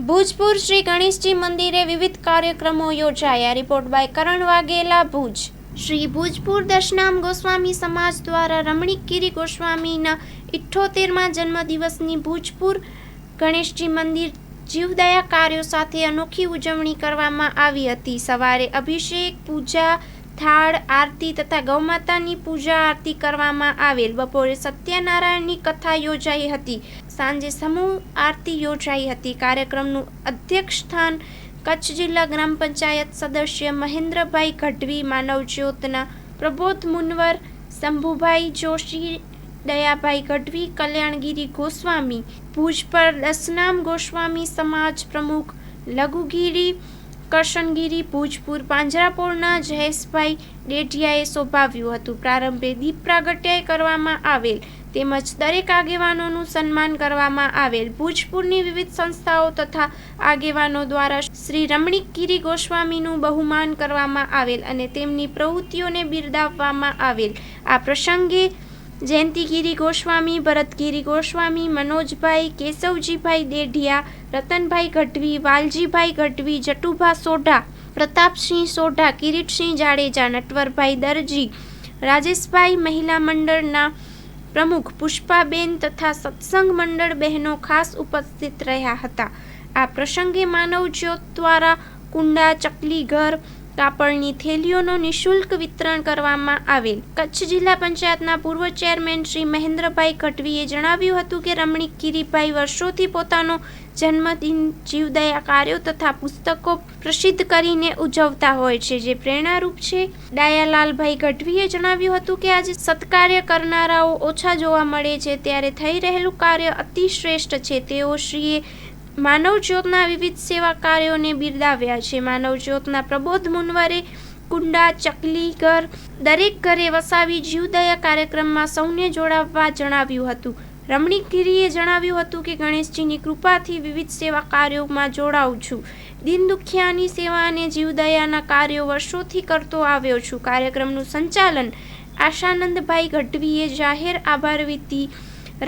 ભુજપુર શ્રી ગણેશજી મંદિરે વિવિધ કાર્યક્રમો યોજાયા। રિપોર્ટ બાય કરણ વાઘેલા, ભુજ। શ્રી ભુજપુર દશનામ ગોસ્વામી સમાજ દ્વારા રમણીકગીરી ગોસ્વામીના 78મા જન્મદિવસની ભુજપુર ગણેશજી મંદિર જીવદયા કાર્યો સાથે અનોખી ઉજવણી કરવામાં આવી હતી। સવારે અભિષેક, પૂજા, થાળ આરતી તથા ગૌમાતાની પૂજા આરતી કરવામાં આવેલ। બપોરે સત્યનારાયણની કથા યોજાઈ હતી। સાંજે સમૂહ આરતી યોજાઈ હતી। કાર્યક્રમનું અધ્યક્ષસ્થાન કચ્છ જિલ્લા ગ્રામ પંચાયત સદસ્ય મહેન્દ્રભાઈ ગઢવી, માનવ જ્યોતના પ્રબોધ મુનવર, શંભુભાઈ જોશી, દયાભાઈ ગઢવી, કલ્યાણગીરી ગોસ્વામી, ભુજ પર દશનામ ગોસ્વામી સમાજ પ્રમુખ લઘુગીરી કરશનગીરી, ભુજપુર પાંજરાપોળના જયેશભાઈ ડેઢિયાએ શોભાવ્યું હતું। પ્રારંભે દીપ પ્રાગટ્ય કરવામાં આવેલ તેમજ દરેક આગેવાનોનું સન્માન કરવામાં આવેલ। ભુજપુરની વિવિધ સંસ્થાઓ તથા આગેવાનો દ્વારા શ્રી રમણીકગીરી ગોસ્વામીનું બહુમાન કરવામાં આવેલ અને તેમની પ્રવૃત્તિઓને બિરદાવવામાં આવેલ। આ પ્રસંગે જયંતિગીરી ગોસ્વામી, ભરતગીરી ગોસ્વામી, મનોજભાઈ, કેશવજીભાઈ દેઢિયા, રતનભાઈ ગઢવી, વાલજીભાઈ ગઢવી, જટુભા સોઢા, પ્રતાપસિંહ સોઢા, કિરીટસિંહ જાડેજા, નટવરભાઈ દરજી, રાજેશભાઈ મહિલા મંડળના પ્રમુખ પુષ્પાબેન તથા સત્સંગ મંડળ બહેનો ખાસ ઉપસ્થિત રહ્યા હતા। આ પ્રસંગે માનવ જ્યોત દ્વારા કુંડા, ચકલી ઘર, કાપડની થેલીઓનું નિઃશુલ્ક વિતરણ કરવામાં આવેલ। કચ્છ જિલ્લા પંચાયતના પૂર્વ ચેરમેન શ્રી મહેન્દ્રભાઈ ગઢવીએ જણાવ્યું હતું કે રમણીકગીરીભાઈ વર્ષોથી પોતાનો જન્મદિન જીવદયા કાર્યો તથા પુસ્તકો પ્રસિદ્ધ કરીને ઉજવતા હોય છે, જે પ્રેરણારૂપ છે। ડાયાલાલભાઈ ગઢવીએ જણાવ્યું હતું કે આજે સત્કાર્ય કરનારાઓ ઓછા જોવા મળે છે, ત્યારે થઈ રહેલું કાર્ય અતિ શ્રેષ્ઠ છે। તેઓ શ્રીએ માનવ જ્યોતના વિવિધ સેવા કાર્યોને બિરદાવ્યા છે। માનવ જ્યોતના પ્રબોધ મુનવરે કુંડા, ચકલી ઘર દરેક ઘરે વસાવી જીવદયા કાર્યક્રમમાં સૌને જોડાવવા જણાવ્યું હતું। રમણીકગીરીએ જણાવ્યું હતું કે ગણેશજીની કૃપાથી વિવિધ સેવા કાર્યોમાં જોડાઉં છું। દીન દુખિયાની સેવા અને જીવદયાના કાર્યો વર્ષોથી કરતો આવ્યો છું। કાર્યક્રમનું સંચાલન આશાનંદભાઈ ગઢવીએ જાહેર આભાર વિધિ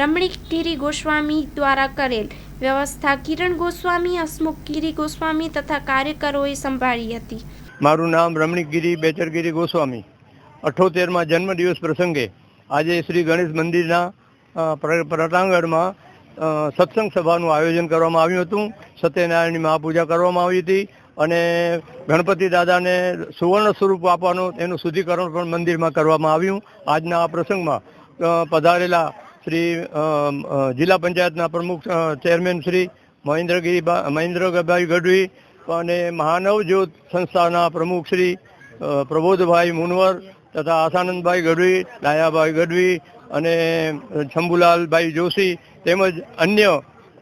રમણીકગીરી ગોસ્વામી દ્વારા કરેલ। વ્યવસ્થા કિરણ ગોસ્વામી, હસમુખગીરી ગોસ્વામી તથા કાર્યકરોએ સંભાળી હતી। મારું નામ રમણીકગીરી બેચરગીરી ગોસ્વામી। 78મા જન્મદિવસ પ્રસંગે આજે શ્રી ગણેશ મંદિરના પ્રટાંગણમાં સત્સંગ સભાનું આયોજન કરવામાં આવ્યું હતું। સત્યનારાયણની મહાપૂજા કરવામાં આવી હતી અને ગણપતિ દાદાને સુવર્ણ સ્વરૂપ આપવાનું એનું શુદ્ધિકરણ પણ મંદિરમાં કરવામાં આવ્યું। આજના આ પ્રસંગમાં પધારેલા શ્રી જિલ્લા પંચાયતના પ્રમુખ ચેરમેન શ્રી મહેન્દ્રભાઈ ગઢવી અને માનવ જ્યોત સંસ્થાના પ્રમુખ શ્રી પ્રબોધભાઈ મુનવર તથા આશાનંદભાઈ ગઢવી, ડાયાભાઈ ગઢવી અને શંભુલાલભાઈ જોશી તેમજ અન્ય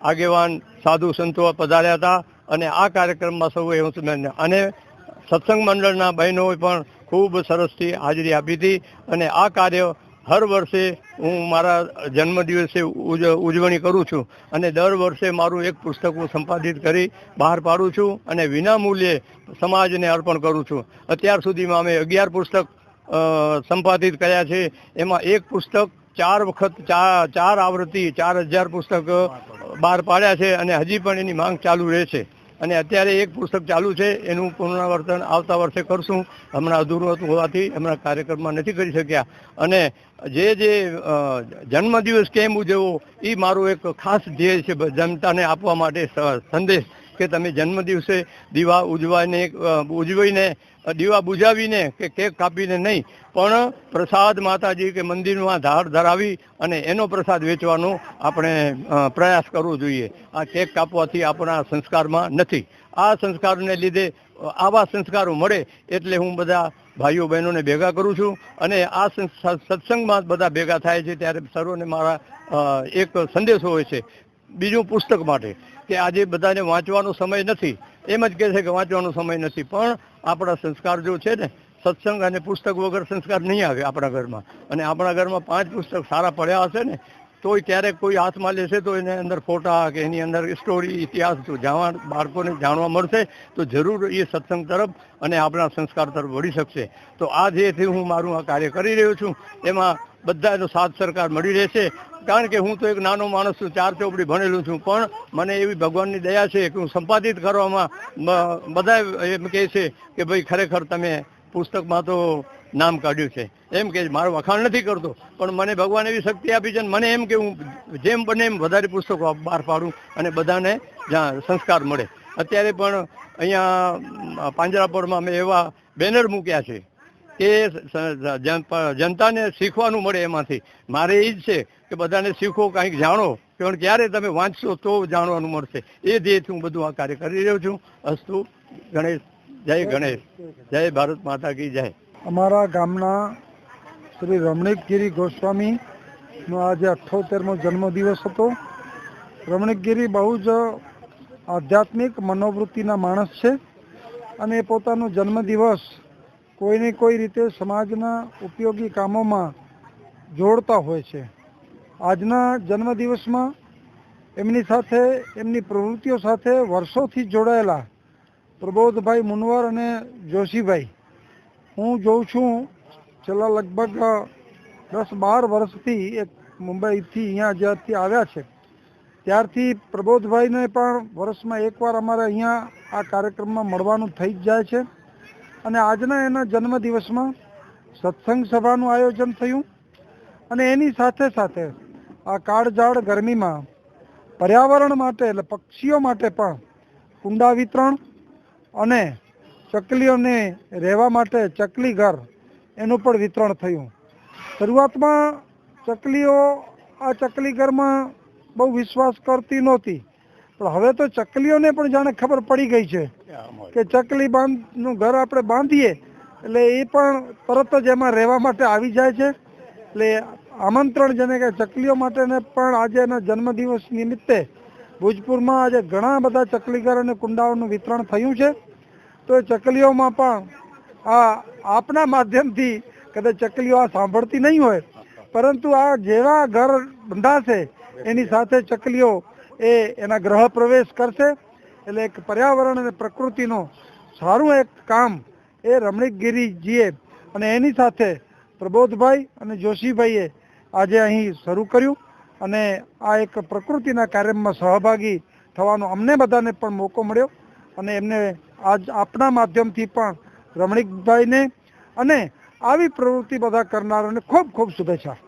આગેવાન સાધુ સંતો પધાર્યા હતા અને આ કાર્યક્રમમાં સૌએ અને સત્સંગ મંડળના બહેનોએ પણ ખૂબ સરસથી હાજરી આપી હતી અને આ કાર્ય હર વર્ષે હું મારા જન્મદિવસે ઉજવણી કરું છું અને દર વર્ષે મારું એક પુસ્તક હું સંપાદિત કરી બહાર પાડું છું અને વિનામૂલ્યે સમાજને અર્પણ કરું છું। અત્યાર સુધીમાં અમે 11 પુસ્તક સંપાદિત કર્યા છે। એમાં એક પુસ્તક 4 વખત 4 આવૃત્તિ 4000 પુસ્તક બહાર પાડ્યા છે અને હજી પણ એની માંગ ચાલુ રહેશે અને અત્યારે એક પુસ્તક ચાલુ છે, એનું પુનરાવર્તન આવતા વર્ષે કરશું। હમણાં અધૂરું હતું હોવાથી હમણાં કાર્યક્રમમાં નથી કરી શક્યા અને જે જન્મદિવસ કેમ ઉજવવો એ મારું એક ખાસ ધ્યેય છે જનતાને આપવા માટે સંદેશ કે તમે જન્મદિવસે દીવા ઉજવીને દીવા બુજાવીને કે કેક કાપીને નહીં પણ પ્રસાદ માતાજી કે મંદિરમાં ધાર ધરાવી અને એનો પ્રસાદ વેચવાનો આપણે પ્રયાસ કરવો જોઈએ। આ કેક કાપવાથી આપણા સંસ્કારમાં નથી। આ સંસ્કારને લીધે આવા સંસ્કારો મળે એટલે હું બધા ભાઈઓ બહેનોને ભેગા કરું છું અને આ સત્સંગમાં બધા ભેગા થાય છે ત્યારે સર્વને મારા એક સંદેશો હોય છે। બીજું પુસ્તક માટે કે આજે બધાને વાંચવાનો સમય નથી, એમ જ કહે છે કે વાંચવાનો સમય નથી, પણ આપણા સંસ્કાર જો છે ને સત્સંગ અને પુસ્તક વગર સંસ્કાર નહીં આવે આપણા ઘરમાં અને આપણા ઘરમાં 5 પુસ્તક સારા પડ્યા હશે ને તોય ક્યારેક કોઈ હાથમાં લેશે તો એને અંદર ફોટા કે એની અંદર સ્ટોરી ઇતિહાસ બાળકોને જાણવા મળશે તો જરૂર એ સત્સંગ તરફ અને આપણા સંસ્કાર તરફ વળી શકશે। તો આ ધ્યેયથી હું મારું આ કાર્ય કરી રહ્યો છું। એમાં બધાનો સાથ સરકાર મળી રહેશે કારણ કે હું તો એક નાનો માણસ છું, 4 ચોપડી ભણેલું છું, પણ મને એવી ભગવાનની દયા છે કે હું સંપાદિત કરવામાં બધા એમ કહે છે કે ભાઈ ખરેખર તમે પુસ્તકમાં તો નામ કાઢ્યું છે. એમ કે મારું વખાણ નથી કરતો, પણ મને ભગવાન એવી શક્તિ આપી છે ને મને એમ કે હું જેમ બને એમ વધારે પુસ્તકો બહાર પાડું અને બધાને જ્યાં સંસ્કાર મળે. અત્યારે પણ અહીંયા પાંજરાપોળમાં મેં એવા બેનર મૂક્યા છે કે જનતાને શીખવાનું મળે એમાંથી. મારે એ જ છે કે બધાને શીખો, કંઈક જાણો, પણ ક્યારે તમે વાંચશો તો જાણવાનું મળશે. એ ધ્યેયથી હું બધું આ કાર્ય કરી રહ્યો છું. અસ્તુ ગણેશ, જય ગણેશ, જય ભારત માતા કી જય. અમારા ગામના શ્રી રમણીકગીરી ગોસ્વામીનો આજે 78મો જન્મદિવસ હતો. રમણીકગીરી બહુ જ આધ્યાત્મિક મનોવૃત્તિના માણસ છે અને એ પોતાનો જન્મદિવસ કોઈને કોઈ રીતે સમાજના ઉપયોગી કામોમાં જોડતા હોય છે. આજના જન્મદિવસમાં એમની સાથે, એમની પ્રવૃત્તિઓ સાથે વર્ષોથી જોડાયેલા પ્રબોધભાઈ મુનવર અને જોશીભાઈ, હું જોઉં છું છેલ્લા લગભગ 10-12 વર્ષથી એક મુંબઈથી અહીંયા જ્યારથી આવ્યા છે ત્યારથી પ્રબોધભાઈને પણ વર્ષમાં એકવાર અમારે અહીંયા આ કાર્યક્રમમાં મળવાનું થઈ જ જાય છે. અને આજના એના જન્મદિવસમાં સત્સંગ સભાનું આયોજન થયું અને એની સાથે સાથે આ કાળઝાળ ગરમીમાં પર્યાવરણ માટે એટલે પક્ષીઓ માટે પણ કુંડા વિતરણ અને ચકલીઓને રહેવા માટે ચકલી ઘર એનું પણ વિતરણ થયું. શરૂઆતમાં ચકલીઓ આ ચકલી ઘરમાં બહુ વિશ્વાસ કરતી નહોતી, પણ હવે તો ચકલીઓને પણ જાણે ખબર પડી ગઈ છે કે ચકલી નું ઘર આપણે બાંધીએ એટલે એ પણ તરત જ એમાં રહેવા માટે આવી જાય છે. એટલે આમંત્રણ જેને કે ચકલીઓ માટેને પણ આજે એના જન્મદિવસ નિમિત્તે ભુજપુરમાં આજે ઘણા બધા ચકલીઘર અને કુંડાઓનું વિતરણ થયું છે. તો એ ચકલીઓમાં પણ આ આપના માધ્યમથી કદાચ ચકલીઓ આ સાંભળતી નહીં હોય, પરંતુ આ જેવા ઘર બંધાશે એની સાથે ચકલીઓ એના ગ્રહ પ્રવેશ કરશે. એટલે એક પર્યાવરણ અને પ્રકૃતિનો સારું એક કામ એ રમણીકગીરીજીએ અને એની સાથે પ્રબોધભાઈ અને જોશીભાઈએ આજે અહીં શરૂ કર્યું અને આ એક પ્રકૃતિના કાર્યમાં સહભાગી થવાનો અમને બધાને પણ મોકો મળ્યો અને એમને આજ આપના માધ્યમથી પણ રમણીકભાઈને અને આવી પ્રવૃત્તિ બધા કરનારોને ખૂબ ખૂબ શુભેચ્છા.